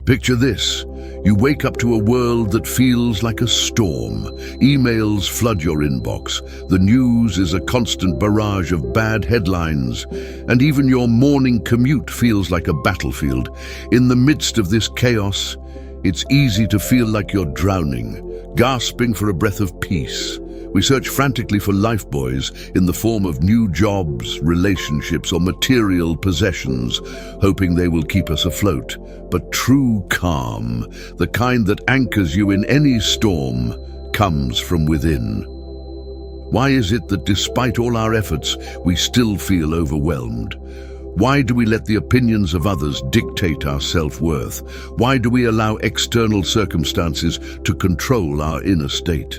Picture this. You wake up to a world that feels like a storm. Emails flood your inbox. The news is a constant barrage of bad headlines. And even your morning commute feels like a battlefield. In the midst of this chaos, it's easy to feel like you're drowning, gasping for a breath of peace. We search frantically for lifebuoys in the form of new jobs, relationships, or material possessions, hoping they will keep us afloat. But true calm, the kind that anchors you in any storm, comes from within. Why is it that despite all our efforts, we still feel overwhelmed? Why do we let the opinions of others dictate our self-worth? Why do we allow external circumstances to control our inner state?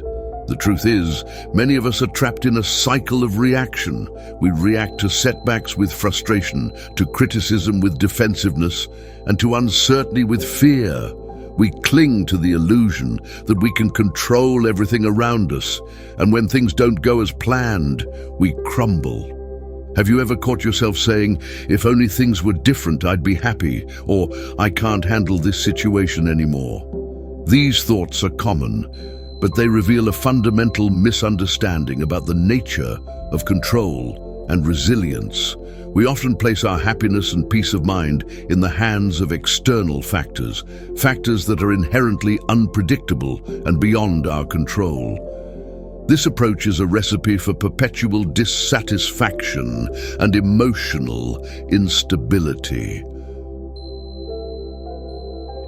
The truth is, many of us are trapped in a cycle of reaction. We react to setbacks with frustration, to criticism with defensiveness, and to uncertainty with fear. We cling to the illusion that we can control everything around us, and when things don't go as planned, we crumble. Have you ever caught yourself saying, "If only things were different, I'd be happy," or "I can't handle this situation anymore"? These thoughts are common, but they reveal a fundamental misunderstanding about the nature of control and resilience. We often place our happiness and peace of mind in the hands of external factors, factors that are inherently unpredictable and beyond our control. This approach is a recipe for perpetual dissatisfaction and emotional instability.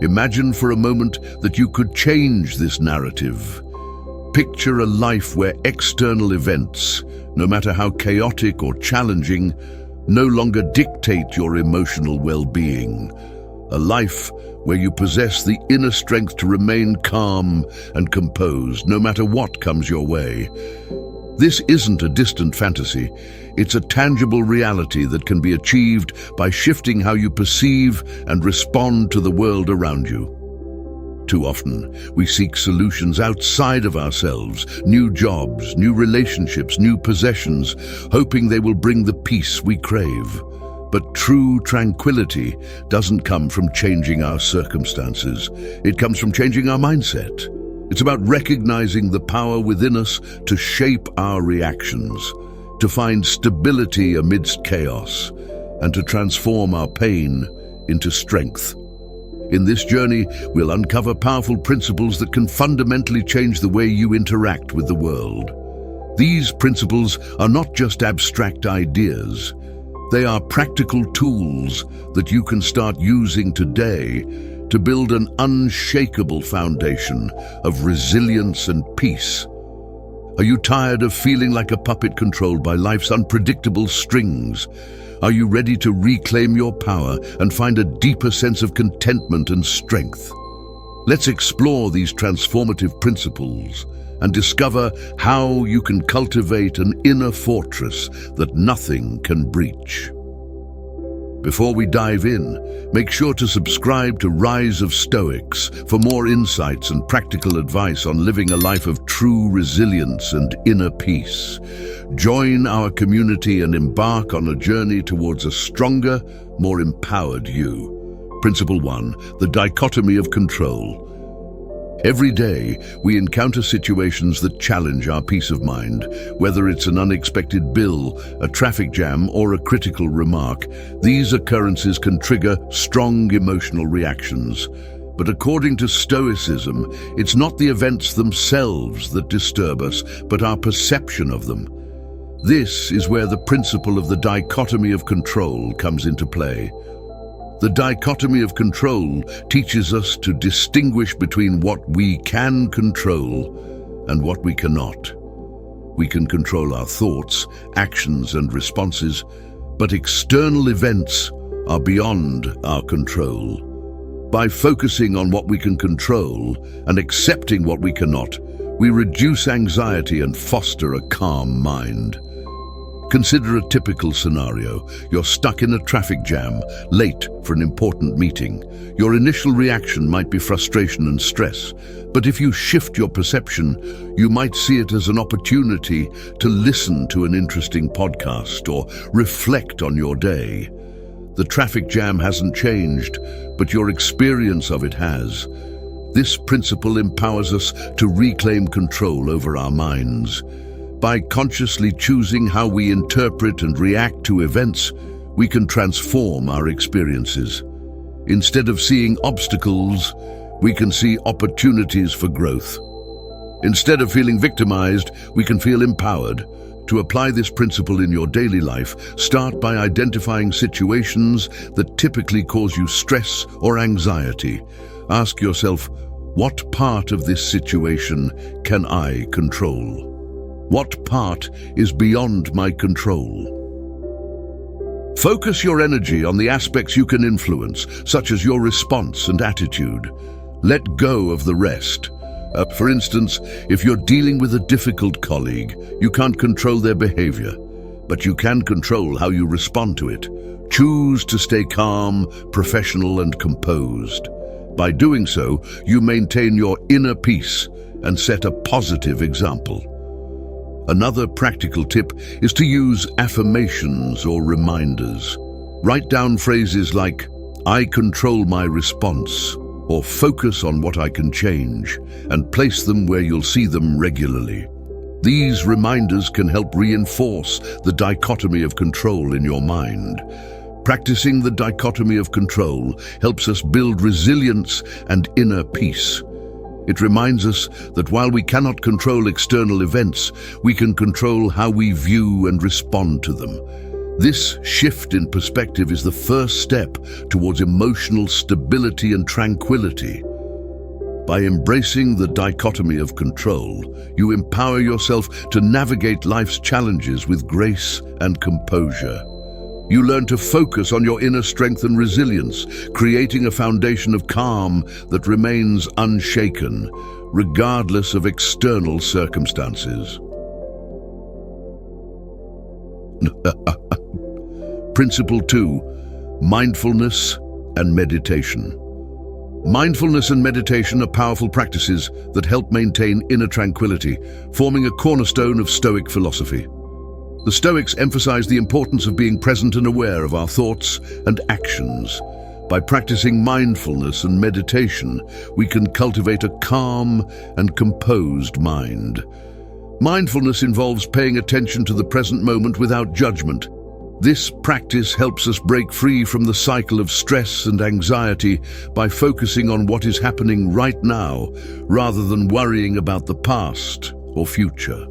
Imagine for a moment that you could change this narrative. Picture a life where external events, no matter how chaotic or challenging, no longer dictate your emotional well-being. A life where you possess the inner strength to remain calm and composed, no matter what comes your way. This isn't a distant fantasy. It's a tangible reality that can be achieved by shifting how you perceive and respond to the world around you. Too often, we seek solutions outside of ourselves, new jobs, new relationships, new possessions, hoping they will bring the peace we crave. But true tranquility doesn't come from changing our circumstances. It comes from changing our mindset. It's about recognizing the power within us to shape our reactions, to find stability amidst chaos, and to transform our pain into strength. In this journey, we'll uncover powerful principles that can fundamentally change the way you interact with the world. These principles are not just abstract ideas. They are practical tools that you can start using today to build an unshakable foundation of resilience and peace. Are you tired of feeling like a puppet controlled by life's unpredictable strings? Are you ready to reclaim your power and find a deeper sense of contentment and strength? Let's explore these transformative principles and discover how you can cultivate an inner fortress that nothing can breach. Before we dive in, make sure to subscribe to Rise of Stoics for more insights and practical advice on living a life of true resilience and inner peace. Join our community and embark on a journey towards a stronger, more empowered you. Principle 1, the dichotomy of control. Every day, we encounter situations that challenge our peace of mind. Whether it's an unexpected bill, a traffic jam, or a critical remark, these occurrences can trigger strong emotional reactions. But according to Stoicism, it's not the events themselves that disturb us, but our perception of them. This is where the principle of the dichotomy of control comes into play. The dichotomy of control teaches us to distinguish between what we can control and what we cannot. We can control our thoughts, actions, and responses, but external events are beyond our control. By focusing on what we can control and accepting what we cannot, we reduce anxiety and foster a calm mind. Consider a typical scenario. You're stuck in a traffic jam, late for an important meeting. Your initial reaction might be frustration and stress, but if you shift your perception, you might see it as an opportunity to listen to an interesting podcast or reflect on your day. The traffic jam hasn't changed, but your experience of it has. This principle empowers us to reclaim control over our minds. By consciously choosing how we interpret and react to events, we can transform our experiences. Instead of seeing obstacles, we can see opportunities for growth. Instead of feeling victimized, we can feel empowered. To apply this principle in your daily life, start by identifying situations that typically cause you stress or anxiety. Ask yourself, what part of this situation can I control? What part is beyond my control? Focus your energy on the aspects you can influence, such as your response and attitude. Let go of the rest. For instance, if you're dealing with a difficult colleague, you can't control their behavior, but you can control how you respond to it. Choose to stay calm, professional, and composed. By doing so, you maintain your inner peace and set a positive example. Another practical tip is to use affirmations or reminders. Write down phrases like, "I control my response," or "focus on what I can change," and place them where you'll see them regularly. These reminders can help reinforce the dichotomy of control in your mind. Practicing the dichotomy of control helps us build resilience and inner peace. It reminds us that while we cannot control external events, we can control how we view and respond to them. This shift in perspective is the first step towards emotional stability and tranquility. By embracing the dichotomy of control, you empower yourself to navigate life's challenges with grace and composure. You learn to focus on your inner strength and resilience, creating a foundation of calm that remains unshaken, regardless of external circumstances. Principle 2. Mindfulness and meditation. Mindfulness and meditation are powerful practices that help maintain inner tranquility, forming a cornerstone of Stoic philosophy. The Stoics emphasize the importance of being present and aware of our thoughts and actions. By practicing mindfulness and meditation, we can cultivate a calm and composed mind. Mindfulness involves paying attention to the present moment without judgment. This practice helps us break free from the cycle of stress and anxiety by focusing on what is happening right now, rather than worrying about the past or future.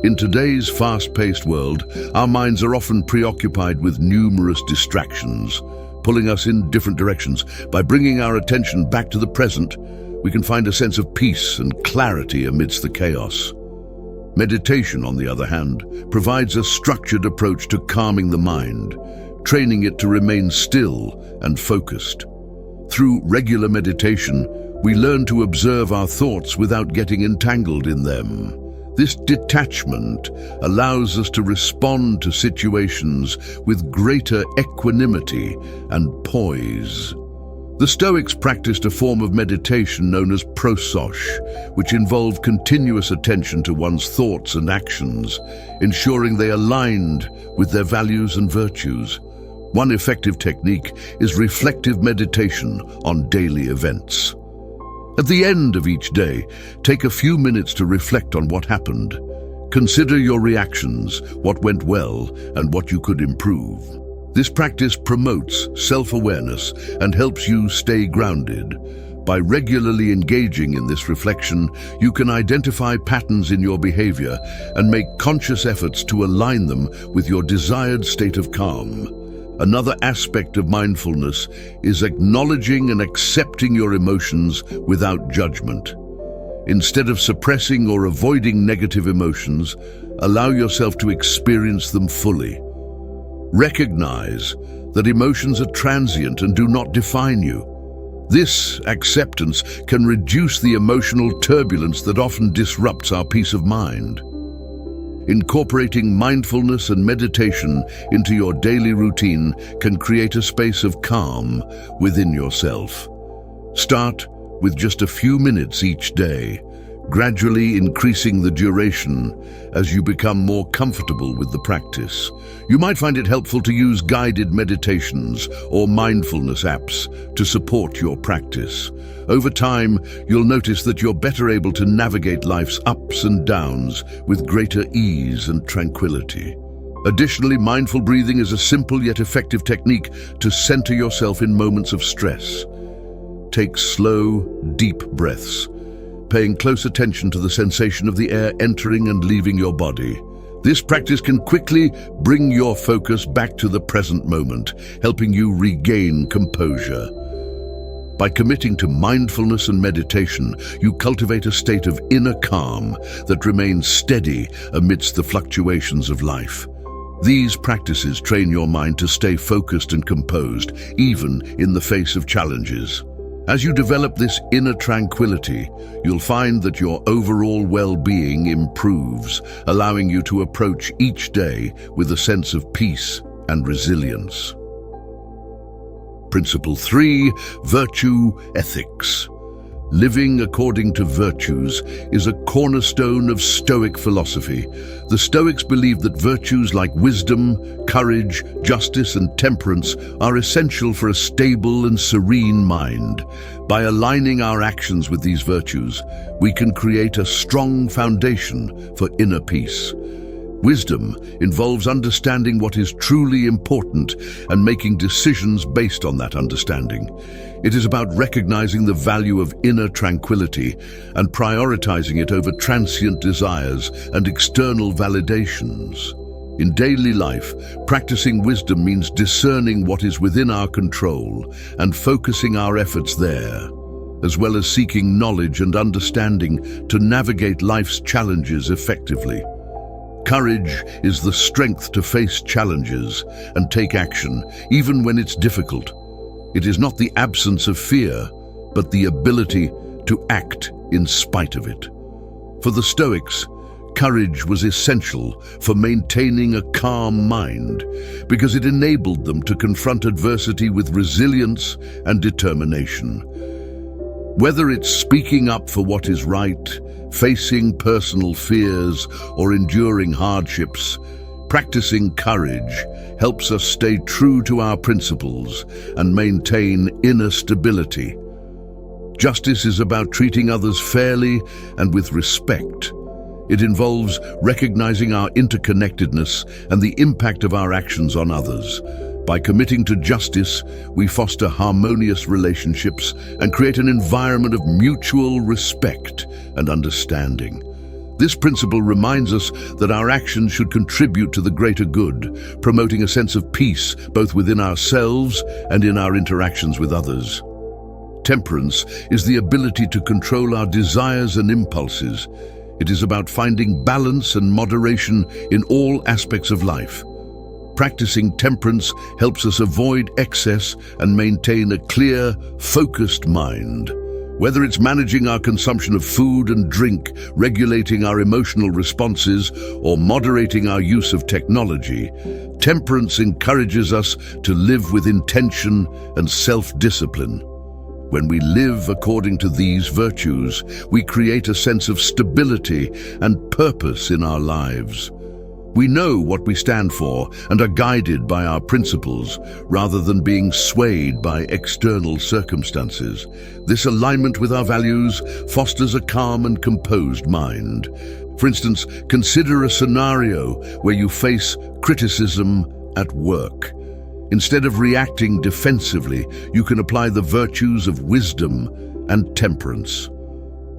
In today's fast-paced world, our minds are often preoccupied with numerous distractions, pulling us in different directions. By bringing our attention back to the present, we can find a sense of peace and clarity amidst the chaos. Meditation, on the other hand, provides a structured approach to calming the mind, training it to remain still and focused. Through regular meditation, we learn to observe our thoughts without getting entangled in them. This detachment allows us to respond to situations with greater equanimity and poise. The Stoics practiced a form of meditation known as prososche, which involved continuous attention to one's thoughts and actions, ensuring they aligned with their values and virtues. One effective technique is reflective meditation on daily events. At the end of each day, take a few minutes to reflect on what happened. Consider your reactions, what went well, and what you could improve. This practice promotes self-awareness and helps you stay grounded. By regularly engaging in this reflection, you can identify patterns in your behavior and make conscious efforts to align them with your desired state of calm. Another aspect of mindfulness is acknowledging and accepting your emotions without judgment. Instead of suppressing or avoiding negative emotions, allow yourself to experience them fully. Recognize that emotions are transient and do not define you. This acceptance can reduce the emotional turbulence that often disrupts our peace of mind. Incorporating mindfulness and meditation into your daily routine can create a space of calm within yourself. Start with just a few minutes each day. gradually increasing the duration as you become more comfortable with the practice. You might find it helpful to use guided meditations or mindfulness apps to support your practice. Over time, you'll notice that you're better able to navigate life's ups and downs with greater ease and tranquility. Additionally, mindful breathing is a simple yet effective technique to center yourself in moments of stress. Take slow, deep breaths, paying close attention to the sensation of the air entering and leaving your body. This practice can quickly bring your focus back to the present moment, helping you regain composure. By committing to mindfulness and meditation, you cultivate a state of inner calm that remains steady amidst the fluctuations of life. These practices train your mind to stay focused and composed, even in the face of challenges. As you develop this inner tranquility, you'll find that your overall well-being improves, allowing you to approach each day with a sense of peace and resilience. Principle 3, Virtue Ethics. Living according to virtues is a cornerstone of Stoic philosophy. The Stoics believed that virtues like wisdom, courage, justice, and temperance are essential for a stable and serene mind. By aligning our actions with these virtues, we can create a strong foundation for inner peace. Wisdom involves understanding what is truly important and making decisions based on that understanding. It is about recognizing the value of inner tranquility and prioritizing it over transient desires and external validations. In daily life, practicing wisdom means discerning what is within our control and focusing our efforts there, as well as seeking knowledge and understanding to navigate life's challenges effectively. Courage is the strength to face challenges and take action, even when it's difficult. It is not the absence of fear, but the ability to act in spite of it. For the Stoics, courage was essential for maintaining a calm mind because it enabled them to confront adversity with resilience and determination. Whether it's speaking up for what is right, facing personal fears, or enduring hardships, practicing courage helps us stay true to our principles and maintain inner stability. Justice is about treating others fairly and with respect. It involves recognizing our interconnectedness and the impact of our actions on others. By committing to justice, we foster harmonious relationships and create an environment of mutual respect and understanding. This principle reminds us that our actions should contribute to the greater good, promoting a sense of peace both within ourselves and in our interactions with others. Temperance is the ability to control our desires and impulses. It is about finding balance and moderation in all aspects of life. Practicing temperance helps us avoid excess and maintain a clear, focused mind. Whether it's managing our consumption of food and drink, regulating our emotional responses, or moderating our use of technology, temperance encourages us to live with intention and self-discipline. When we live according to these virtues, we create a sense of stability and purpose in our lives. We know what we stand for and are guided by our principles rather than being swayed by external circumstances. This alignment with our values fosters a calm and composed mind. For instance, consider a scenario where you face criticism at work. Instead of reacting defensively, you can apply the virtues of wisdom and temperance.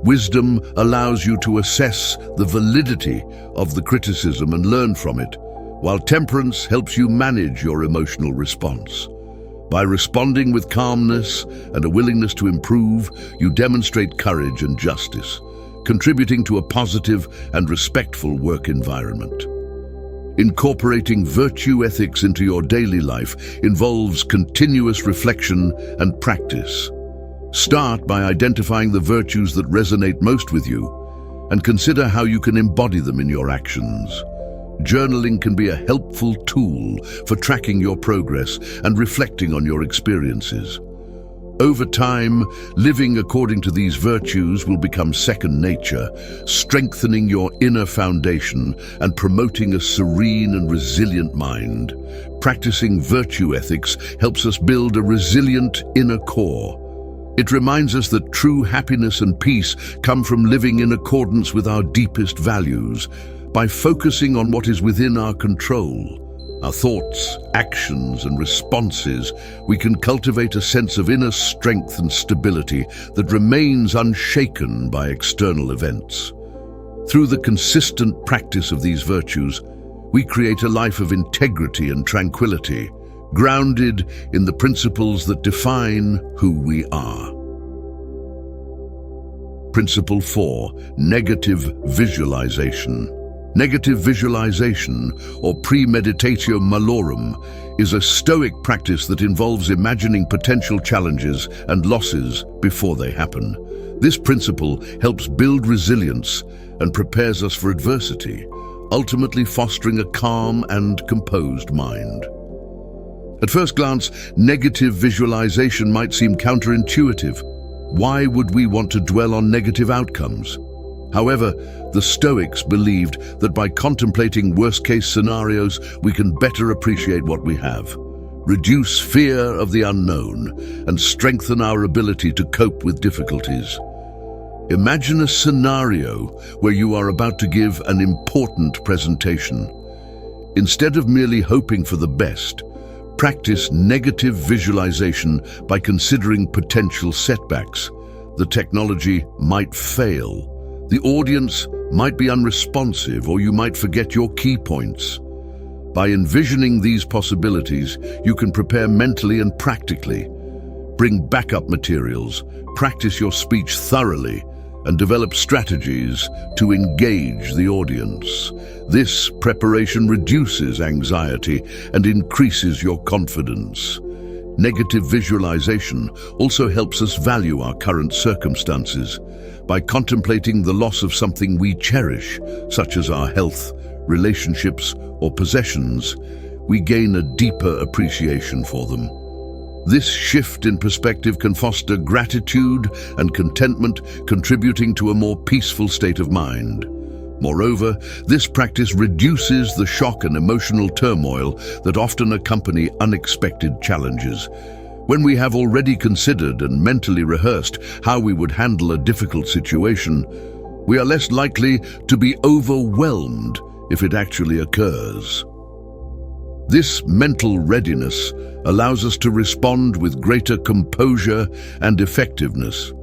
Wisdom allows you to assess the validity of the criticism and learn from it, while temperance helps you manage your emotional response. By responding with calmness and a willingness to improve, you demonstrate courage and justice, contributing to a positive and respectful work environment. Incorporating virtue ethics into your daily life involves continuous reflection and practice. Start by identifying the virtues that resonate most with you and consider how you can embody them in your actions. Journaling can be a helpful tool for tracking your progress and reflecting on your experiences. Over time, living according to these virtues will become second nature, strengthening your inner foundation and promoting a serene and resilient mind. Practicing virtue ethics helps us build a resilient inner core. It reminds us that true happiness and peace come from living in accordance with our deepest values. By focusing on what is within our control, our thoughts, actions, and responses, we can cultivate a sense of inner strength and stability that remains unshaken by external events. Through the consistent practice of these virtues, we create a life of integrity and tranquility, grounded in the principles that define who we are. Principle 4. Negative visualization. Negative visualization, or premeditatio malorum, is a Stoic practice that involves imagining potential challenges and losses before they happen. This principle helps build resilience and prepares us for adversity, ultimately fostering a calm and composed mind. At first glance, negative visualization might seem counterintuitive. Why would we want to dwell on negative outcomes? However, the Stoics believed that by contemplating worst-case scenarios, we can better appreciate what we have, reduce fear of the unknown, and strengthen our ability to cope with difficulties. Imagine a scenario where you are about to give an important presentation. Instead of merely hoping for the best, practice negative visualization by considering potential setbacks. The technology might fail. The audience might be unresponsive, or you might forget your key points. By envisioning these possibilities, you can prepare mentally and practically. Bring backup materials, practice your speech thoroughly, and develop strategies to engage the audience. This preparation reduces anxiety and increases your confidence. Negative visualization also helps us value our current circumstances. By contemplating the loss of something we cherish, such as our health, relationships, or possessions, we gain a deeper appreciation for them. This shift in perspective can foster gratitude and contentment, contributing to a more peaceful state of mind. Moreover, this practice reduces the shock and emotional turmoil that often accompany unexpected challenges. When we have already considered and mentally rehearsed how we would handle a difficult situation, we are less likely to be overwhelmed if it actually occurs. This mental readiness allows us to respond with greater composure and effectiveness.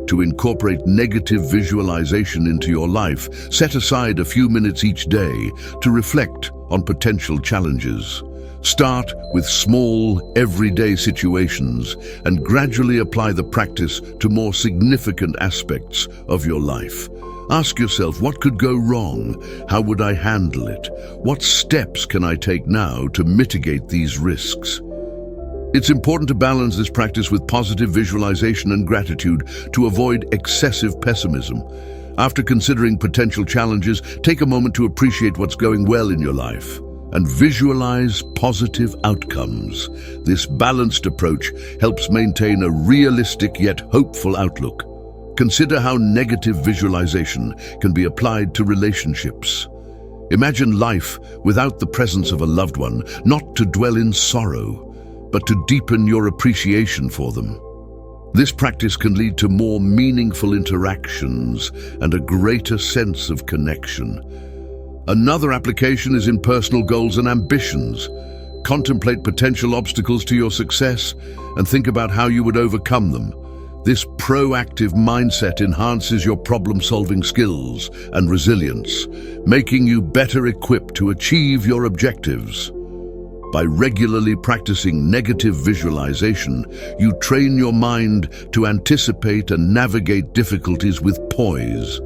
To incorporate negative visualization into your life, set aside a few minutes each day to reflect on potential challenges. Start with small, everyday situations and gradually apply the practice to more significant aspects of your life. Ask yourself, what could go wrong? How would I handle it? What steps can I take now to mitigate these risks? It's important to balance this practice with positive visualization and gratitude to avoid excessive pessimism. After considering potential challenges, take a moment to appreciate what's going well in your life and visualize positive outcomes. This balanced approach helps maintain a realistic yet hopeful outlook. Consider how negative visualization can be applied to relationships. Imagine life without the presence of a loved one, not to dwell in sorrow, but to deepen your appreciation for them. This practice can lead to more meaningful interactions and a greater sense of connection. Another application is in personal goals and ambitions. Contemplate potential obstacles to your success and think about how you would overcome them. This proactive mindset enhances your problem-solving skills and resilience, making you better equipped to achieve your objectives. By regularly practicing negative visualization, you train your mind to anticipate and navigate difficulties with poise.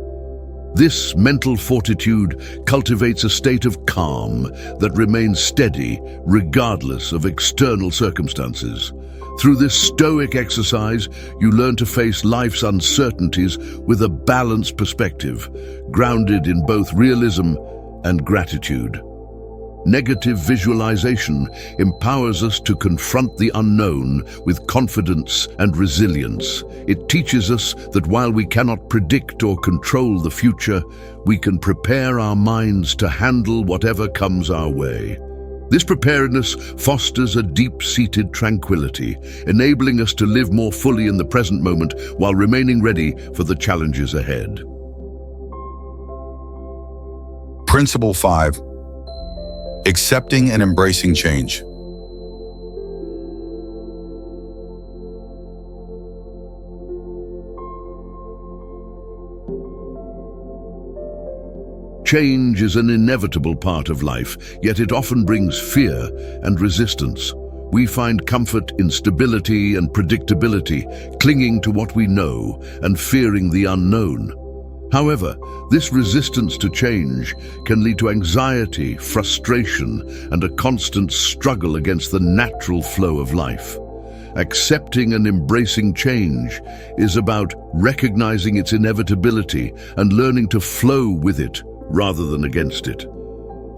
This mental fortitude cultivates a state of calm that remains steady regardless of external circumstances. Through this Stoic exercise, you learn to face life's uncertainties with a balanced perspective, grounded in both realism and gratitude. Negative visualization empowers us to confront the unknown with confidence and resilience. It teaches us that while we cannot predict or control the future, we can prepare our minds to handle whatever comes our way. This preparedness fosters a deep-seated tranquility, enabling us to live more fully in the present moment while remaining ready for the challenges ahead. Principle 5. Accepting and embracing change. Change is an inevitable part of life, yet it often brings fear and resistance. We find comfort in stability and predictability, clinging to what we know and fearing the unknown. However, this resistance to change can lead to anxiety, frustration, and a constant struggle against the natural flow of life. Accepting and embracing change is about recognizing its inevitability and learning to flow with it rather than against it.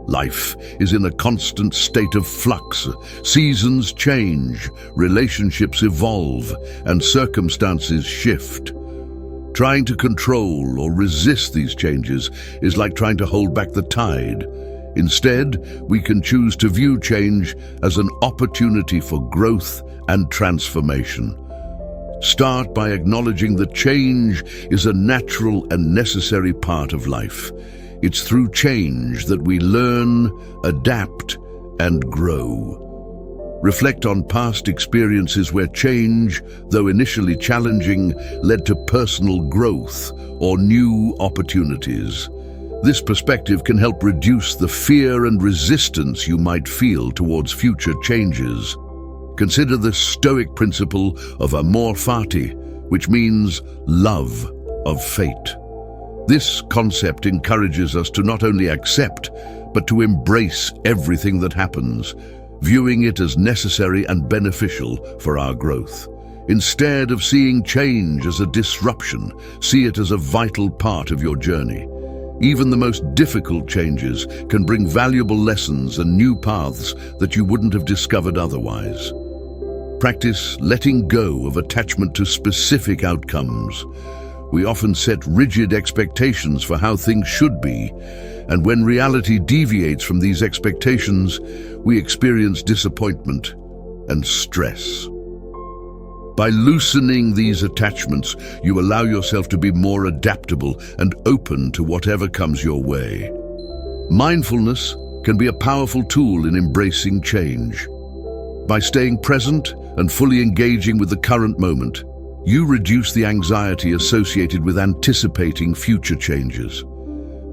Life is in a constant state of flux. Seasons change, relationships evolve, and circumstances shift. Trying to control or resist these changes is like trying to hold back the tide. Instead, we can choose to view change as an opportunity for growth and transformation. Start by acknowledging that change is a natural and necessary part of life. It's through change that we learn, adapt, and grow. Reflect on past experiences where change, though initially challenging, led to personal growth or new opportunities. This perspective can help reduce the fear and resistance you might feel towards future changes. Consider the Stoic principle of amor fati, which means love of fate. This concept encourages us to not only accept, but to embrace everything that happens, viewing it as necessary and beneficial for our growth. Instead of seeing change as a disruption, see it as a vital part of your journey. Even the most difficult changes can bring valuable lessons and new paths that you wouldn't have discovered otherwise. Practice letting go of attachment to specific outcomes. We often set rigid expectations for how things should be, and when reality deviates from these expectations, we experience disappointment and stress. By loosening these attachments, you allow yourself to be more adaptable and open to whatever comes your way. Mindfulness can be a powerful tool in embracing change. By staying present and fully engaging with the current moment, you reduce the anxiety associated with anticipating future changes.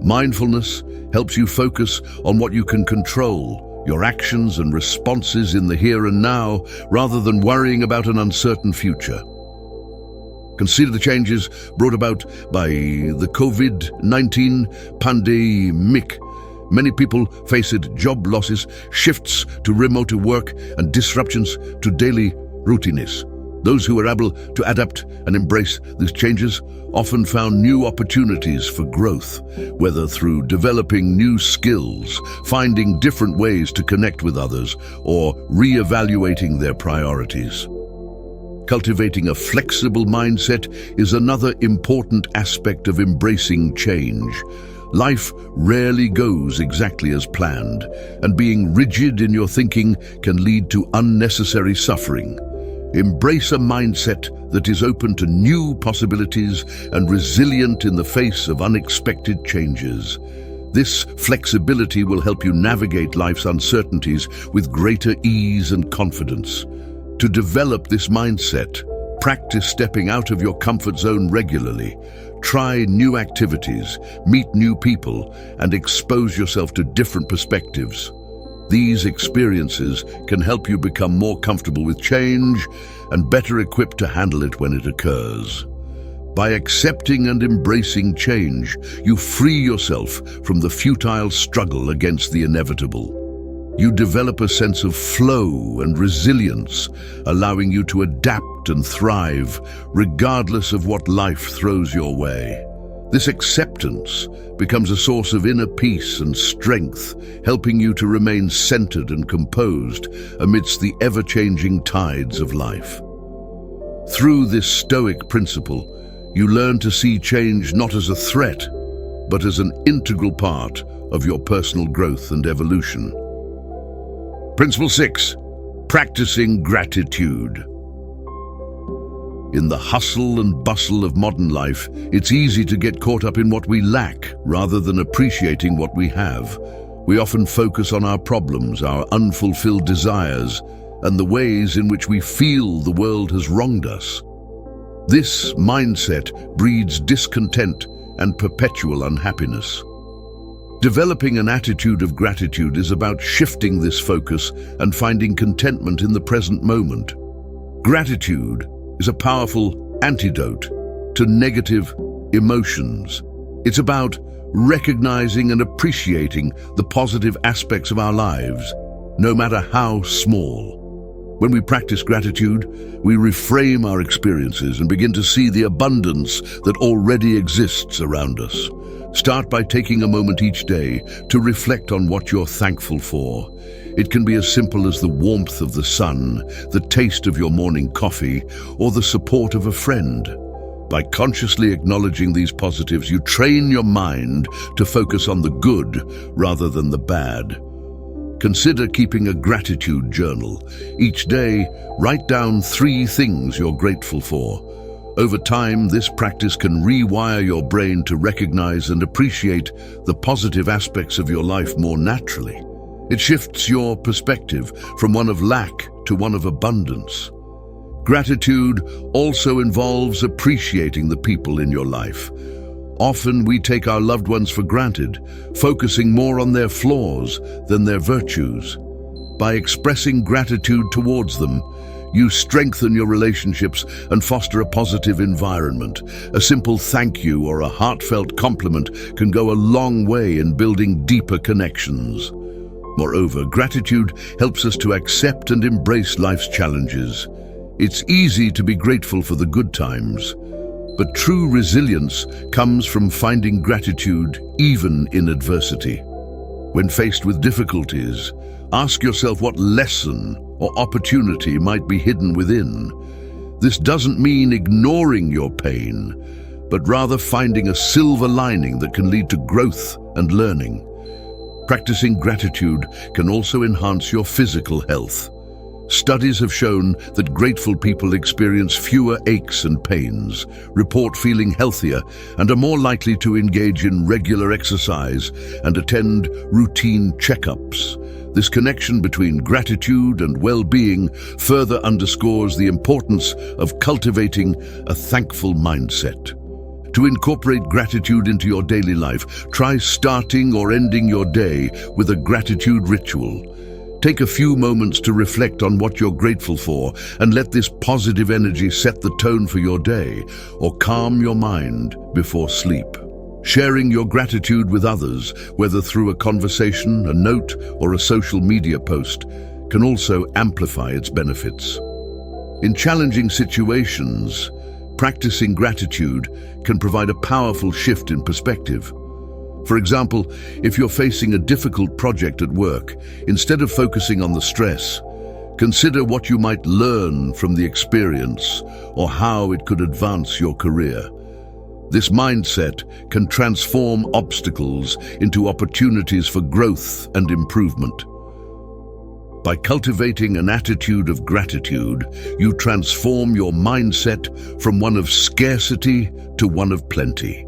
Mindfulness helps you focus on what you can control, your actions and responses in the here and now, rather than worrying about an uncertain future. Consider the changes brought about by the COVID-19 pandemic. Many people faced job losses, shifts to remote work, and disruptions to daily routines. Those who were able to adapt and embrace these changes often found new opportunities for growth, whether through developing new skills, finding different ways to connect with others, or re-evaluating their priorities. Cultivating a flexible mindset is another important aspect of embracing change. Life rarely goes exactly as planned, and being rigid in your thinking can lead to unnecessary suffering. Embrace a mindset that is open to new possibilities and resilient in the face of unexpected changes. This flexibility will help you navigate life's uncertainties with greater ease and confidence. To develop this mindset, practice stepping out of your comfort zone regularly. Try new activities, meet new people, and expose yourself to different perspectives. These experiences can help you become more comfortable with change and better equipped to handle it when it occurs. By accepting and embracing change, you free yourself from the futile struggle against the inevitable. You develop a sense of flow and resilience, allowing you to adapt and thrive regardless of what life throws your way. This acceptance becomes a source of inner peace and strength, helping you to remain centered and composed amidst the ever-changing tides of life. Through this Stoic principle, you learn to see change not as a threat, but as an integral part of your personal growth and evolution. Principle 6. Practicing gratitude. In the hustle and bustle of modern life, it's easy to get caught up in what we lack rather than appreciating what we have. We often focus on our problems, our unfulfilled desires, and the ways in which we feel the world has wronged us. This mindset breeds discontent and perpetual unhappiness. Developing an attitude of gratitude is about shifting this focus and finding contentment in the present moment. Gratitude is a powerful antidote to negative emotions. It's about recognizing and appreciating the positive aspects of our lives, no matter how small. When we practice gratitude, we reframe our experiences and begin to see the abundance that already exists around us. Start by taking a moment each day to reflect on what you're thankful for. It can be as simple as the warmth of the sun, the taste of your morning coffee, or the support of a friend. By consciously acknowledging these positives, you train your mind to focus on the good rather than the bad. Consider keeping a gratitude journal. Each day, write down 3 things you're grateful for. Over time, this practice can rewire your brain to recognize and appreciate the positive aspects of your life more naturally. It shifts your perspective from one of lack to one of abundance. Gratitude also involves appreciating the people in your life. Often we take our loved ones for granted, focusing more on their flaws than their virtues. By expressing gratitude towards them, you strengthen your relationships and foster a positive environment. A simple thank you or a heartfelt compliment can go a long way in building deeper connections. Moreover, gratitude helps us to accept and embrace life's challenges. It's easy to be grateful for the good times, but true resilience comes from finding gratitude even in adversity. When faced with difficulties, ask yourself what lesson or opportunity might be hidden within. This doesn't mean ignoring your pain, but rather finding a silver lining that can lead to growth and learning. Practicing gratitude can also enhance your physical health. Studies have shown that grateful people experience fewer aches and pains, report feeling healthier, and are more likely to engage in regular exercise and attend routine checkups. This connection between gratitude and well-being further underscores the importance of cultivating a thankful mindset. To incorporate gratitude into your daily life, try starting or ending your day with a gratitude ritual. Take a few moments to reflect on what you're grateful for and let this positive energy set the tone for your day or calm your mind before sleep. Sharing your gratitude with others, whether through a conversation, a note, or a social media post, can also amplify its benefits. In challenging situations, practicing gratitude can provide a powerful shift in perspective. For example, if you're facing a difficult project at work, instead of focusing on the stress, consider what you might learn from the experience or how it could advance your career. This mindset can transform obstacles into opportunities for growth and improvement. By cultivating an attitude of gratitude, you transform your mindset from one of scarcity to one of plenty.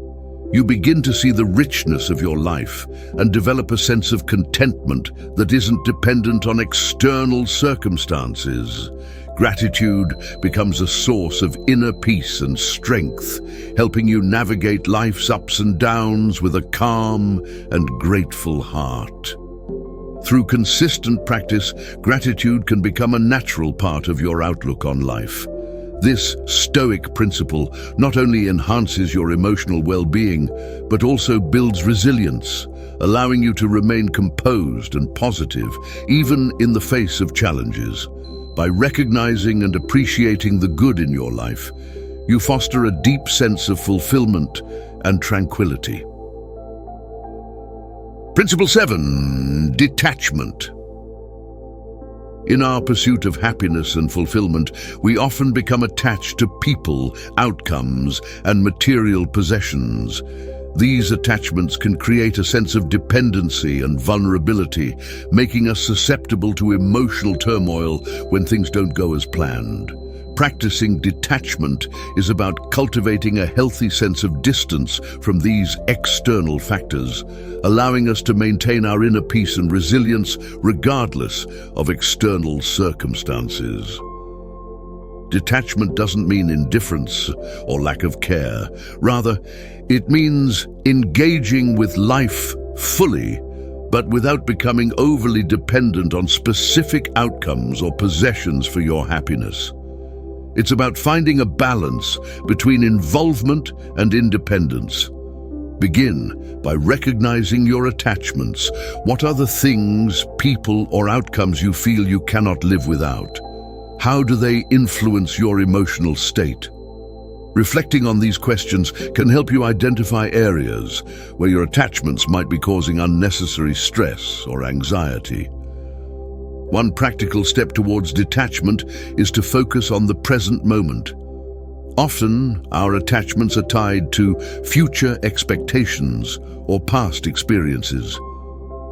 You begin to see the richness of your life and develop a sense of contentment that isn't dependent on external circumstances. Gratitude becomes a source of inner peace and strength, helping you navigate life's ups and downs with a calm and grateful heart. Through consistent practice, gratitude can become a natural part of your outlook on life. This Stoic principle not only enhances your emotional well-being, but also builds resilience, allowing you to remain composed and positive, even in the face of challenges. By recognizing and appreciating the good in your life, you foster a deep sense of fulfillment and tranquility. Principle 7, detachment. In our pursuit of happiness and fulfillment, we often become attached to people, outcomes, and material possessions. These attachments can create a sense of dependency and vulnerability, making us susceptible to emotional turmoil when things don't go as planned. Practicing detachment is about cultivating a healthy sense of distance from these external factors, allowing us to maintain our inner peace and resilience regardless of external circumstances. Detachment doesn't mean indifference or lack of care. Rather, it means engaging with life fully, but without becoming overly dependent on specific outcomes or possessions for your happiness. It's about finding a balance between involvement and independence. Begin by recognizing your attachments. What are the things, people, or outcomes you feel you cannot live without? How do they influence your emotional state? Reflecting on these questions can help you identify areas where your attachments might be causing unnecessary stress or anxiety. One practical step towards detachment is to focus on the present moment. Often, our attachments are tied to future expectations or past experiences.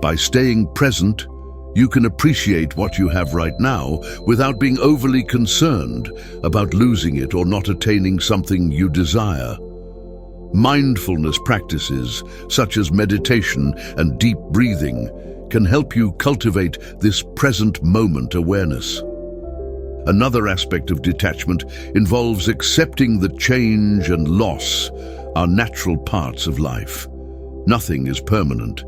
By staying present, you can appreciate what you have right now without being overly concerned about losing it or not attaining something you desire. Mindfulness practices, such as meditation and deep breathing, can help you cultivate this present moment awareness. Another aspect of detachment involves accepting that change and loss are natural parts of life. Nothing is permanent,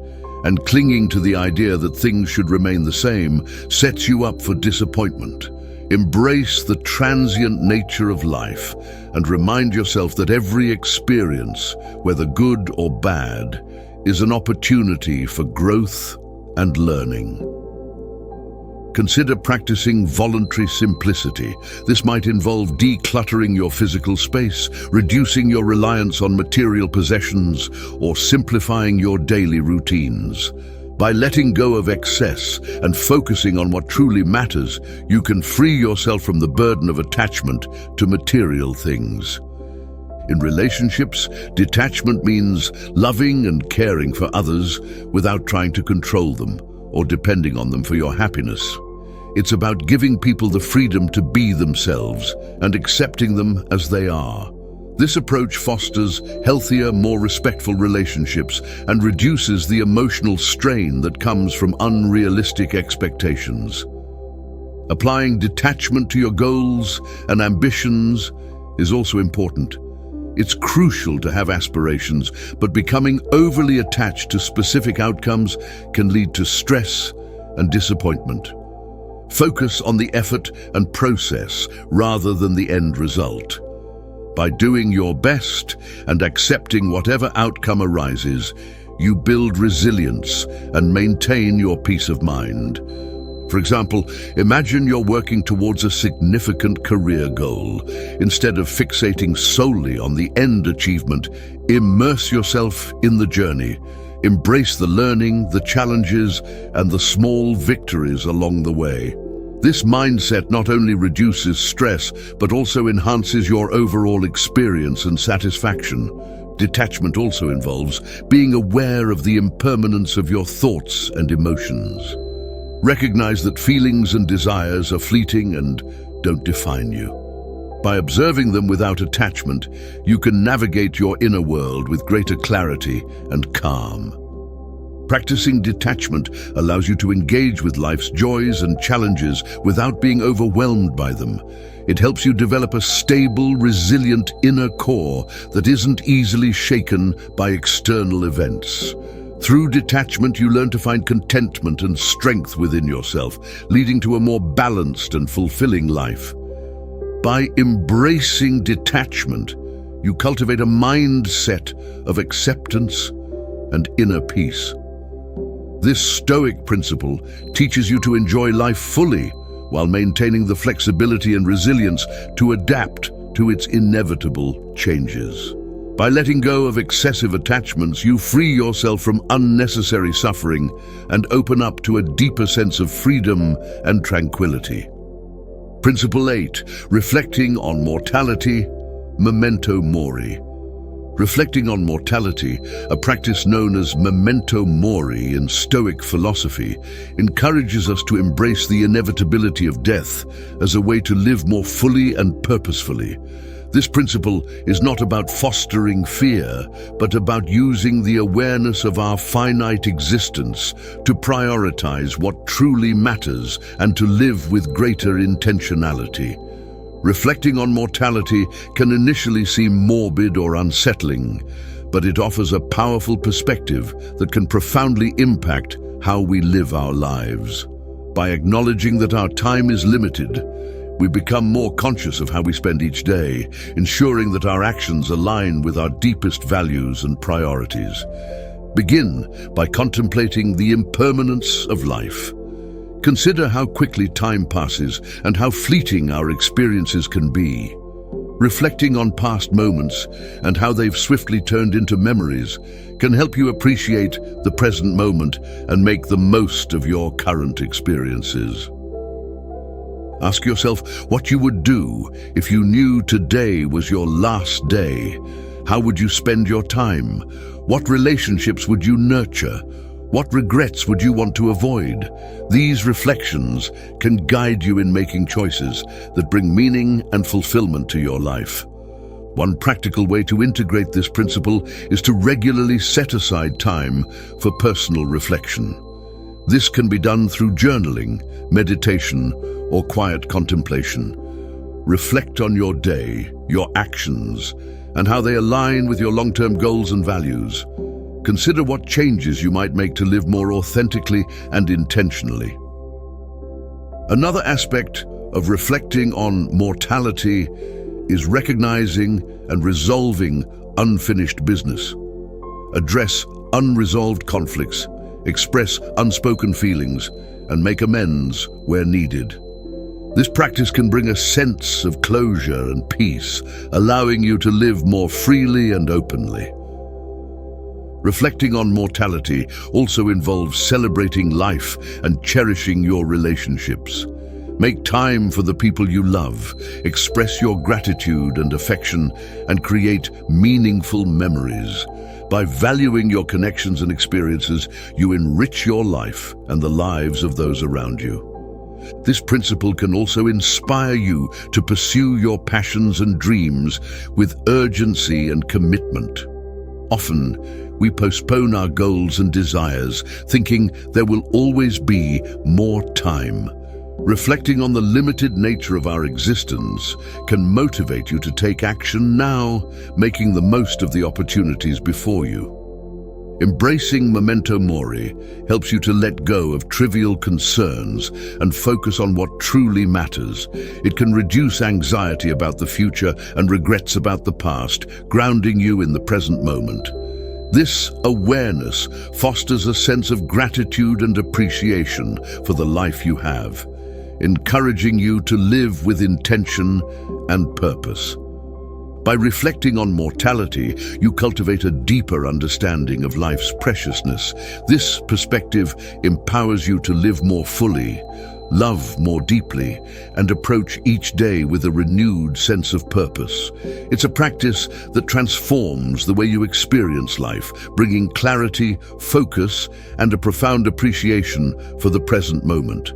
and clinging to the idea that things should remain the same sets you up for disappointment. Embrace the transient nature of life and remind yourself that every experience, whether good or bad, is an opportunity for growth and learning. Consider practicing voluntary simplicity. This might involve decluttering your physical space, reducing your reliance on material possessions, or simplifying your daily routines. By letting go of excess and focusing on what truly matters, you can free yourself from the burden of attachment to material things. In relationships, detachment means loving and caring for others without trying to control them or depending on them for your happiness. It's about giving people the freedom to be themselves and accepting them as they are. This approach fosters healthier, more respectful relationships and reduces the emotional strain that comes from unrealistic expectations. Applying detachment to your goals and ambitions is also important. It's crucial to have aspirations, but becoming overly attached to specific outcomes can lead to stress and disappointment. Focus on the effort and process rather than the end result. By doing your best and accepting whatever outcome arises, you build resilience and maintain your peace of mind. For example, imagine you're working towards a significant career goal. Instead of fixating solely on the end achievement, immerse yourself in the journey. Embrace the learning, the challenges, and the small victories along the way. This mindset not only reduces stress, but also enhances your overall experience and satisfaction. Detachment also involves being aware of the impermanence of your thoughts and emotions. Recognize that feelings and desires are fleeting and don't define you. By observing them without attachment, you can navigate your inner world with greater clarity and calm. Practicing detachment allows you to engage with life's joys and challenges without being overwhelmed by them. It helps you develop a stable, resilient inner core that isn't easily shaken by external events. Through detachment, you learn to find contentment and strength within yourself, leading to a more balanced and fulfilling life. By embracing detachment, you cultivate a mindset of acceptance and inner peace. This Stoic principle teaches you to enjoy life fully while maintaining the flexibility and resilience to adapt to its inevitable changes. By letting go of excessive attachments, you free yourself from unnecessary suffering and open up to a deeper sense of freedom and tranquility. Principle 8, reflecting on mortality, memento mori. Reflecting on mortality, a practice known as memento mori in Stoic philosophy, encourages us to embrace the inevitability of death as a way to live more fully and purposefully. This principle is not about fostering fear, but about using the awareness of our finite existence to prioritize what truly matters and to live with greater intentionality. Reflecting on mortality can initially seem morbid or unsettling, but it offers a powerful perspective that can profoundly impact how we live our lives. By acknowledging that our time is limited, we become more conscious of how we spend each day, ensuring that our actions align with our deepest values and priorities. Begin by contemplating the impermanence of life. Consider how quickly time passes and how fleeting our experiences can be. Reflecting on past moments and how they've swiftly turned into memories can help you appreciate the present moment and make the most of your current experiences. Ask yourself what you would do if you knew today was your last day. How would you spend your time? What relationships would you nurture? What regrets would you want to avoid? These reflections can guide you in making choices that bring meaning and fulfillment to your life. One practical way to integrate this principle is to regularly set aside time for personal reflection. This can be done through journaling, meditation, or quiet contemplation. Reflect on your day, your actions, and how they align with your long-term goals and values. Consider what changes you might make to live more authentically and intentionally. Another aspect of reflecting on mortality is recognizing and resolving unfinished business. Address unresolved conflicts, express unspoken feelings, and make amends where needed. This practice can bring a sense of closure and peace, allowing you to live more freely and openly. Reflecting on mortality also involves celebrating life and cherishing your relationships. Make time for the people you love, express your gratitude and affection, and create meaningful memories. By valuing your connections and experiences, you enrich your life and the lives of those around you. This principle can also inspire you to pursue your passions and dreams with urgency and commitment. Often, we postpone our goals and desires, thinking there will always be more time. Reflecting on the limited nature of our existence can motivate you to take action now, making the most of the opportunities before you. Embracing memento mori helps you to let go of trivial concerns and focus on what truly matters. It can reduce anxiety about the future and regrets about the past, grounding you in the present moment. This awareness fosters a sense of gratitude and appreciation for the life you have, encouraging you to live with intention and purpose. By reflecting on mortality, you cultivate a deeper understanding of life's preciousness. This perspective empowers you to live more fully, love more deeply, and approach each day with a renewed sense of purpose. It's a practice that transforms the way you experience life, bringing clarity, focus, and a profound appreciation for the present moment.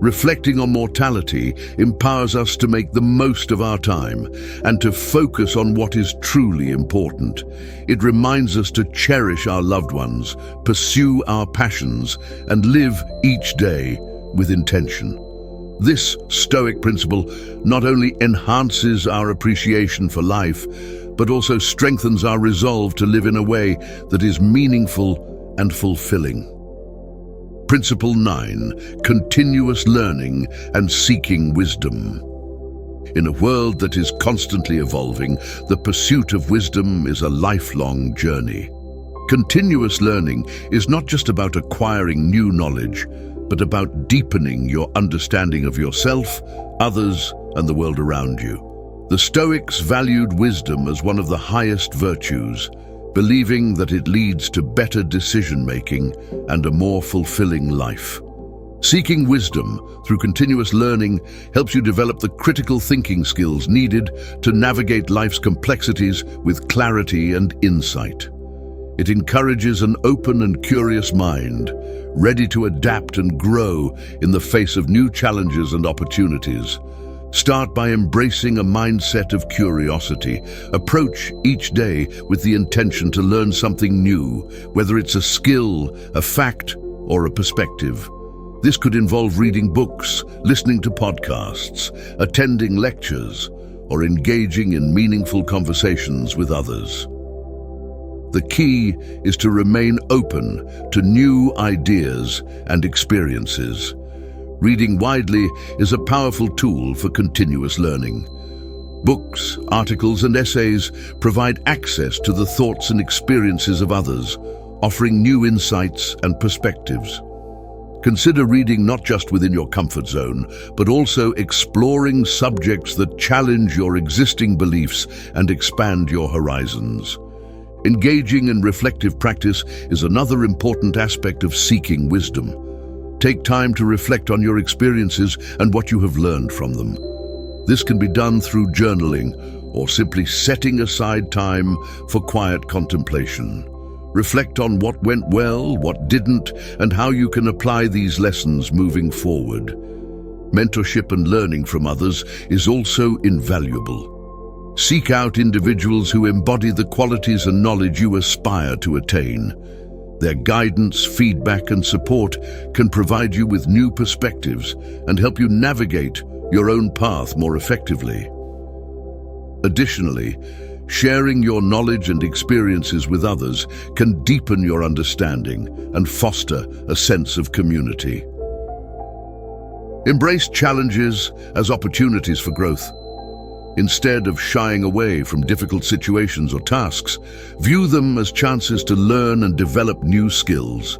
Reflecting on mortality empowers us to make the most of our time and to focus on what is truly important. It reminds us to cherish our loved ones, pursue our passions, and live each day with intention. This Stoic principle not only enhances our appreciation for life, but also strengthens our resolve to live in a way that is meaningful and fulfilling. Principle 9, continuous learning and seeking wisdom. In a world that is constantly evolving, the pursuit of wisdom is a lifelong journey. Continuous learning is not just about acquiring new knowledge, but about deepening your understanding of yourself, others, and the world around you. The Stoics valued wisdom as one of the highest virtues, believing that it leads to better decision-making and a more fulfilling life. Seeking wisdom through continuous learning helps you develop the critical thinking skills needed to navigate life's complexities with clarity and insight. It encourages an open and curious mind, ready to adapt and grow in the face of new challenges and opportunities. Start by embracing a mindset of curiosity. Approach each day with the intention to learn something new, whether it's a skill, a fact, or a perspective. This could involve reading books, listening to podcasts, attending lectures, or engaging in meaningful conversations with others. The key is to remain open to new ideas and experiences. Reading widely is a powerful tool for continuous learning. Books, articles, and essays provide access to the thoughts and experiences of others, offering new insights and perspectives. Consider reading not just within your comfort zone, but also exploring subjects that challenge your existing beliefs and expand your horizons. Engaging in reflective practice is another important aspect of seeking wisdom. Take time to reflect on your experiences and what you have learned from them. This can be done through journaling or simply setting aside time for quiet contemplation. Reflect on what went well, what didn't, and how you can apply these lessons moving forward. Mentorship and learning from others is also invaluable. Seek out individuals who embody the qualities and knowledge you aspire to attain. Their guidance, feedback, and support can provide you with new perspectives and help you navigate your own path more effectively. Additionally, sharing your knowledge and experiences with others can deepen your understanding and foster a sense of community. Embrace challenges as opportunities for growth. Instead of shying away from difficult situations or tasks, view them as chances to learn and develop new skills.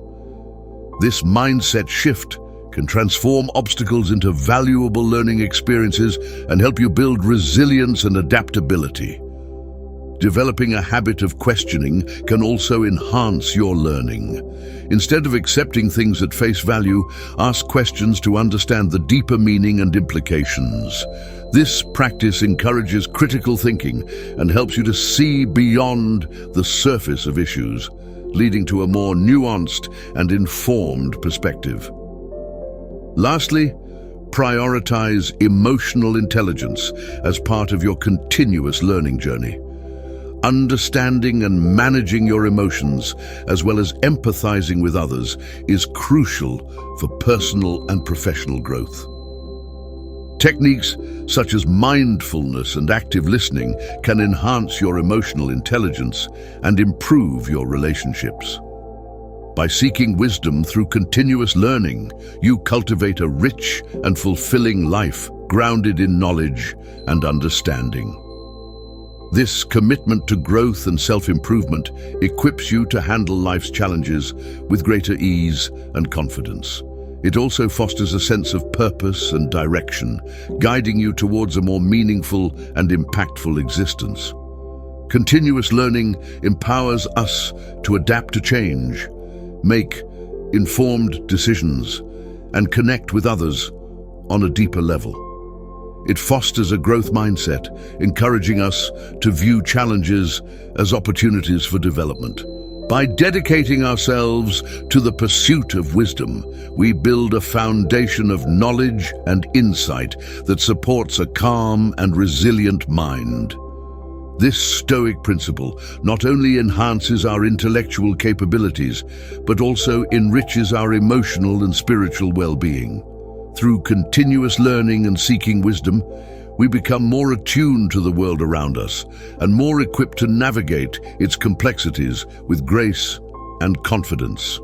This mindset shift can transform obstacles into valuable learning experiences and help you build resilience and adaptability. Developing a habit of questioning can also enhance your learning. Instead of accepting things at face value, ask questions to understand the deeper meaning and implications. This practice encourages critical thinking and helps you to see beyond the surface of issues, leading to a more nuanced and informed perspective. Lastly, prioritize emotional intelligence as part of your continuous learning journey. Understanding and managing your emotions, as well as empathizing with others, is crucial for personal and professional growth. Techniques such as mindfulness and active listening can enhance your emotional intelligence and improve your relationships. By seeking wisdom through continuous learning, you cultivate a rich and fulfilling life grounded in knowledge and understanding. This commitment to growth and self-improvement equips you to handle life's challenges with greater ease and confidence. It also fosters a sense of purpose and direction, guiding you towards a more meaningful and impactful existence. Continuous learning empowers us to adapt to change, make informed decisions, and connect with others on a deeper level. It fosters a growth mindset, encouraging us to view challenges as opportunities for development. By dedicating ourselves to the pursuit of wisdom, we build a foundation of knowledge and insight that supports a calm and resilient mind. This Stoic principle not only enhances our intellectual capabilities, but also enriches our emotional and spiritual well-being. Through continuous learning and seeking wisdom, we become more attuned to the world around us and more equipped to navigate its complexities with grace and confidence.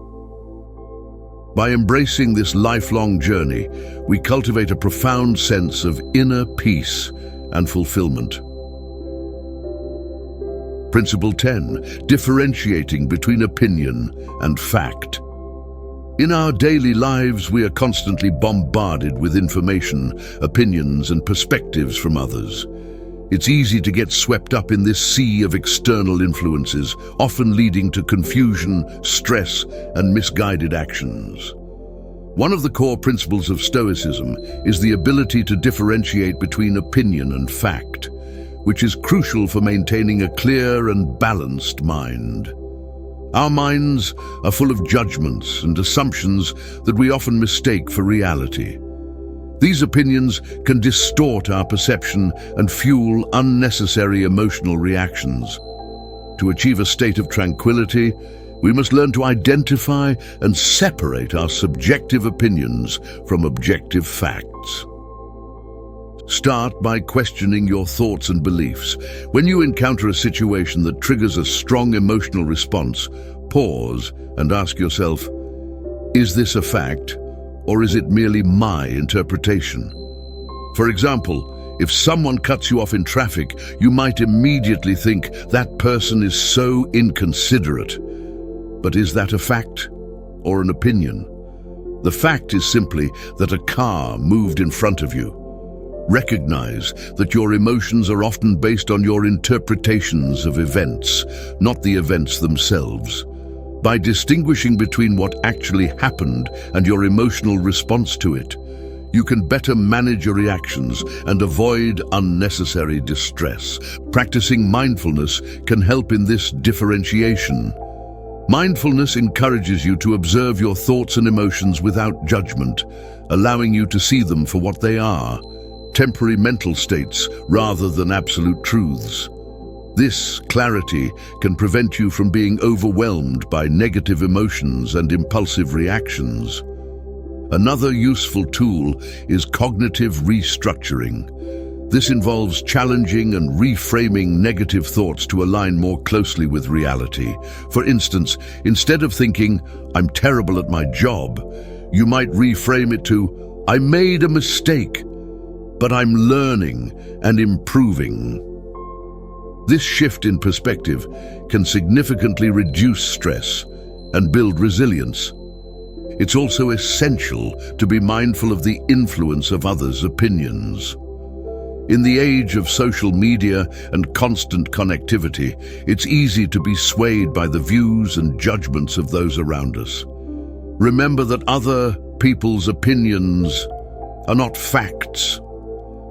By embracing this lifelong journey, we cultivate a profound sense of inner peace and fulfillment. Principle 10. Differentiating between opinion and fact. In our daily lives, we are constantly bombarded with information, opinions, and perspectives from others. It's easy to get swept up in this sea of external influences, often leading to confusion, stress, and misguided actions. One of the core principles of Stoicism is the ability to differentiate between opinion and fact, which is crucial for maintaining a clear and balanced mind. Our minds are full of judgments and assumptions that we often mistake for reality. These opinions can distort our perception and fuel unnecessary emotional reactions. To achieve a state of tranquility, we must learn to identify and separate our subjective opinions from objective facts. Start by questioning your thoughts and beliefs. When you encounter a situation that triggers a strong emotional response, pause and ask yourself, is this a fact, or is it merely my interpretation? For example, if someone cuts you off in traffic, you might immediately think that person is so inconsiderate. But is that a fact or an opinion? The fact is simply that a car moved in front of you. Recognize that your emotions are often based on your interpretations of events, not the events themselves. By distinguishing between what actually happened and your emotional response to it, you can better manage your reactions and avoid unnecessary distress. Practicing mindfulness can help in this differentiation. Mindfulness encourages you to observe your thoughts and emotions without judgment, allowing you to see them for what they are, temporary mental states rather than absolute truths. This clarity can prevent you from being overwhelmed by negative emotions and impulsive reactions. Another useful tool is cognitive restructuring. This involves challenging and reframing negative thoughts to align more closely with reality. For instance, instead of thinking, "I'm terrible at my job," you might reframe it to, "I made a mistake, but I'm learning and improving." This shift in perspective can significantly reduce stress and build resilience. It's also essential to be mindful of the influence of others' opinions. In the age of social media and constant connectivity, it's easy to be swayed by the views and judgments of those around us. Remember that other people's opinions are not facts.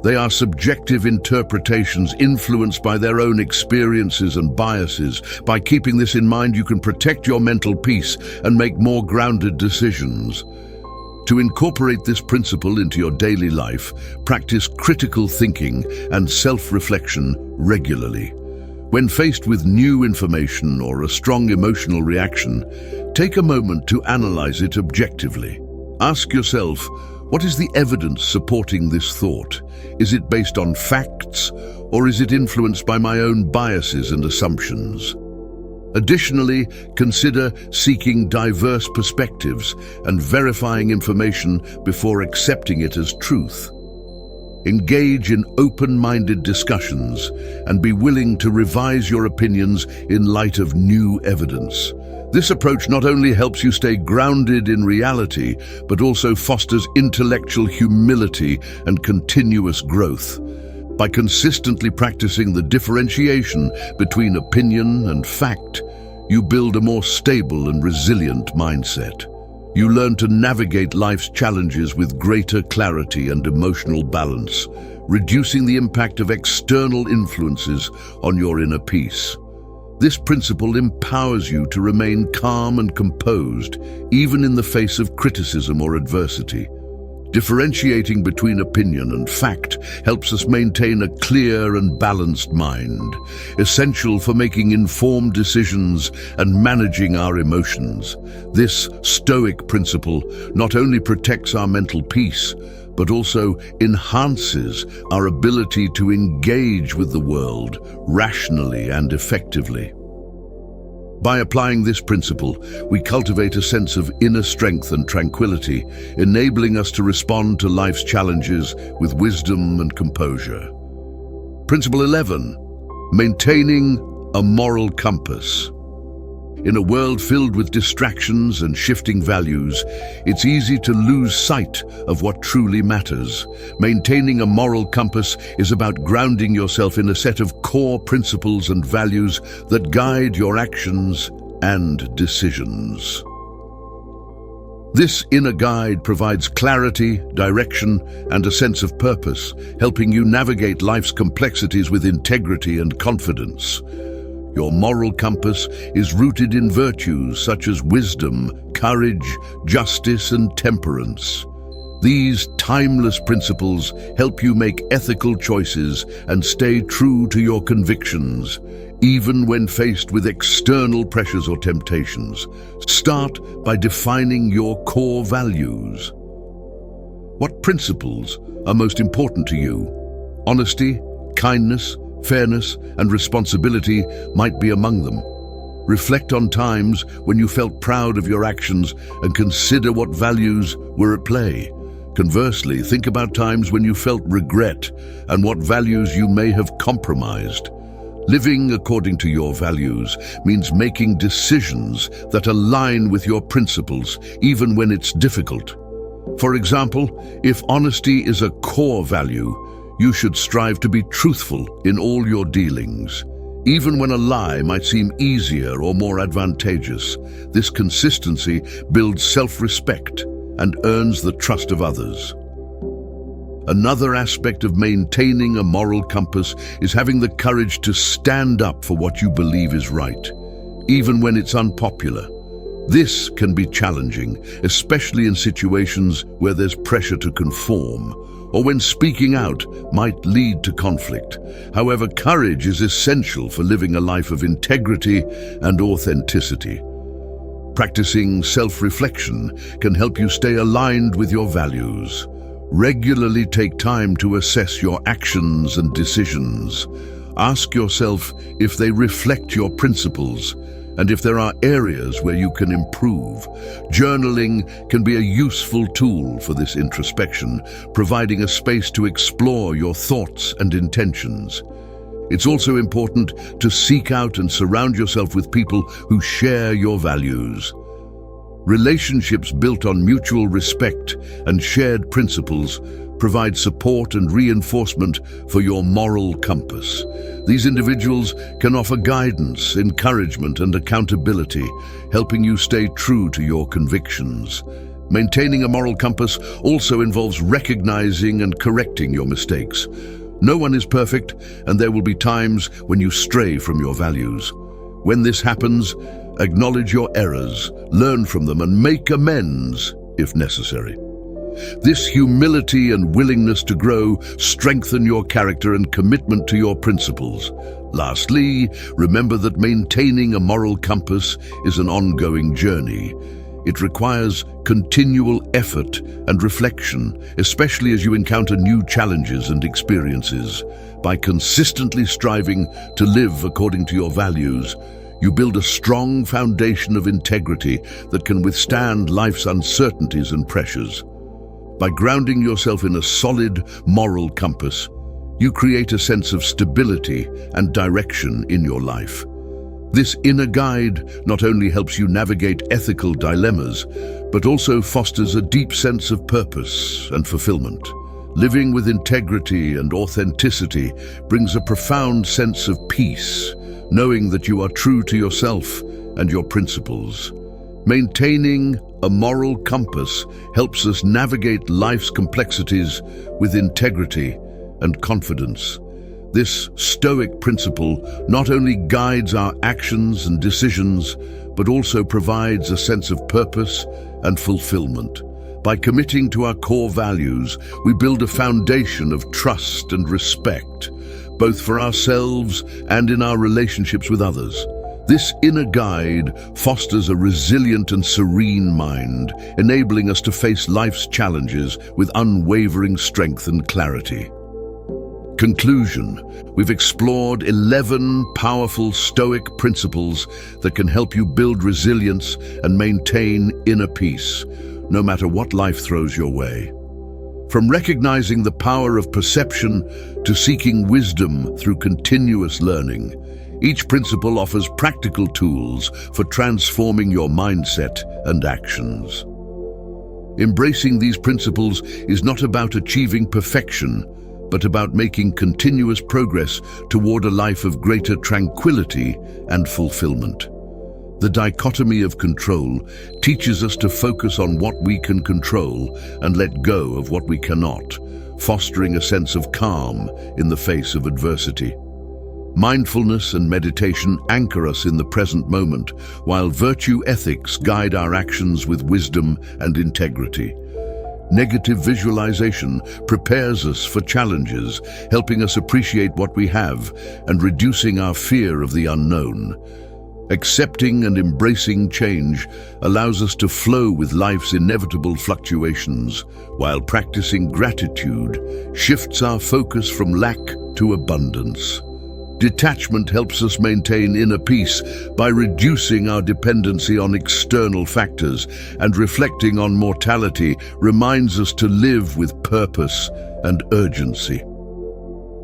They are subjective interpretations influenced by their own experiences and biases. By keeping this in mind, you can protect your mental peace and make more grounded decisions. To incorporate this principle into your daily life, practice critical thinking and self-reflection regularly. When faced with new information or a strong emotional reaction, take a moment to analyze it objectively. Ask yourself, what is the evidence supporting this thought? Is it based on facts, or is it influenced by my own biases and assumptions? Additionally, consider seeking diverse perspectives and verifying information before accepting it as truth. Engage in open-minded discussions and be willing to revise your opinions in light of new evidence. This approach not only helps you stay grounded in reality, but also fosters intellectual humility and continuous growth. By consistently practicing the differentiation between opinion and fact, you build a more stable and resilient mindset. You learn to navigate life's challenges with greater clarity and emotional balance, reducing the impact of external influences on your inner peace. This principle empowers you to remain calm and composed, even in the face of criticism or adversity. Differentiating between opinion and fact helps us maintain a clear and balanced mind, essential for making informed decisions and managing our emotions. This Stoic principle not only protects our mental peace, but also enhances our ability to engage with the world rationally and effectively. By applying this principle, we cultivate a sense of inner strength and tranquility, enabling us to respond to life's challenges with wisdom and composure. Principle 11. Maintaining a moral compass. In a world filled with distractions and shifting values, it's easy to lose sight of what truly matters. Maintaining a moral compass is about grounding yourself in a set of core principles and values that guide your actions and decisions. This inner guide provides clarity, direction, and a sense of purpose, helping you navigate life's complexities with integrity and confidence. Your moral compass is rooted in virtues such as wisdom, courage, justice, and temperance. These timeless principles help you make ethical choices and stay true to your convictions, even when faced with external pressures or temptations. Start by defining your core values. What principles are most important to you? Honesty, kindness, fairness, and responsibility might be among them. Reflect on times when you felt proud of your actions and consider what values were at play. Conversely, think about times when you felt regret and what values you may have compromised. Living according to your values means making decisions that align with your principles, even when it's difficult. For example, if honesty is a core value, you should strive to be truthful in all your dealings. Even when a lie might seem easier or more advantageous, this consistency builds self-respect and earns the trust of others. Another aspect of maintaining a moral compass is having the courage to stand up for what you believe is right, even when it's unpopular. This can be challenging, especially in situations where there's pressure to conform, or when speaking out might lead to conflict. However, courage is essential for living a life of integrity and authenticity. Practicing self-reflection can help you stay aligned with your values. Regularly take time to assess your actions and decisions. Ask yourself if they reflect your principles and if there are areas where you can improve. Journaling can be a useful tool for this introspection, providing a space to explore your thoughts and intentions. It's also important to seek out and surround yourself with people who share your values. Relationships built on mutual respect and shared principles provide support and reinforcement for your moral compass. These individuals can offer guidance, encouragement, and accountability, helping you stay true to your convictions. Maintaining a moral compass also involves recognizing and correcting your mistakes. No one is perfect, and there will be times when you stray from your values. When this happens, acknowledge your errors, learn from them, and make amends if necessary. This humility and willingness to grow strengthen your character and commitment to your principles. Lastly, remember that maintaining a moral compass is an ongoing journey. It requires continual effort and reflection, especially as you encounter new challenges and experiences. By consistently striving to live according to your values, you build a strong foundation of integrity that can withstand life's uncertainties and pressures. By grounding yourself in a solid moral compass, you create a sense of stability and direction in your life. This inner guide not only helps you navigate ethical dilemmas, but also fosters a deep sense of purpose and fulfillment. Living with integrity and authenticity brings a profound sense of peace, knowing that you are true to yourself and your principles. Maintaining a moral compass helps us navigate life's complexities with integrity and confidence. This Stoic principle not only guides our actions and decisions, but also provides a sense of purpose and fulfillment. By committing to our core values, we build a foundation of trust and respect, both for ourselves and in our relationships with others. This inner guide fosters a resilient and serene mind, enabling us to face life's challenges with unwavering strength and clarity. Conclusion: we've explored 11 powerful Stoic principles that can help you build resilience and maintain inner peace, no matter what life throws your way. From recognizing the power of perception to seeking wisdom through continuous learning, Each principle offers practical tools for transforming your mindset and actions. Embracing these principles is not about achieving perfection, but about making continuous progress toward a life of greater tranquility and fulfillment. The dichotomy of control teaches us to focus on what we can control and let go of what we cannot, fostering a sense of calm in the face of adversity. Mindfulness and meditation anchor us in the present moment, while virtue ethics guide our actions with wisdom and integrity. Negative visualization prepares us for challenges, helping us appreciate what we have and reducing our fear of the unknown. Accepting and embracing change allows us to flow with life's inevitable fluctuations, while practicing gratitude shifts our focus from lack to abundance. Detachment helps us maintain inner peace by reducing our dependency on external factors, and reflecting on mortality reminds us to live with purpose and urgency.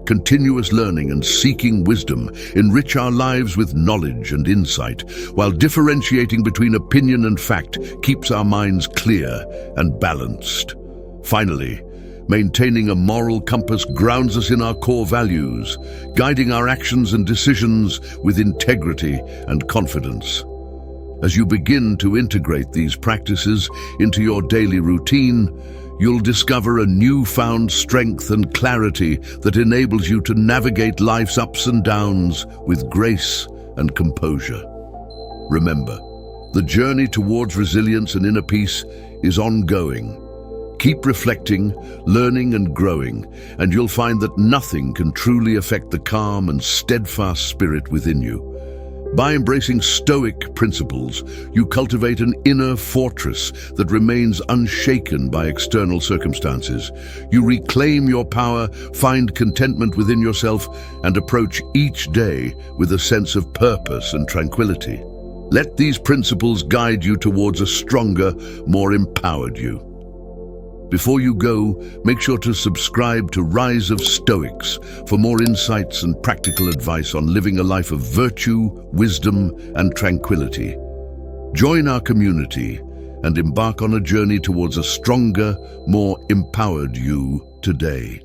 Continuous learning and seeking wisdom enrich our lives with knowledge and insight, while differentiating between opinion and fact keeps our minds clear and balanced. Finally, maintaining a moral compass grounds us in our core values, guiding our actions and decisions with integrity and confidence. As you begin to integrate these practices into your daily routine, you'll discover a newfound strength and clarity that enables you to navigate life's ups and downs with grace and composure. Remember, the journey towards resilience and inner peace is ongoing. Keep reflecting, learning and growing, and you'll find that nothing can truly affect the calm and steadfast spirit within you. By embracing Stoic principles, you cultivate an inner fortress that remains unshaken by external circumstances. You reclaim your power, find contentment within yourself, and approach each day with a sense of purpose and tranquility. Let these principles guide you towards a stronger, more empowered you. Before you go, make sure to subscribe to Rise of Stoics for more insights and practical advice on living a life of virtue, wisdom, and tranquility. Join our community and embark on a journey towards a stronger, more empowered you today.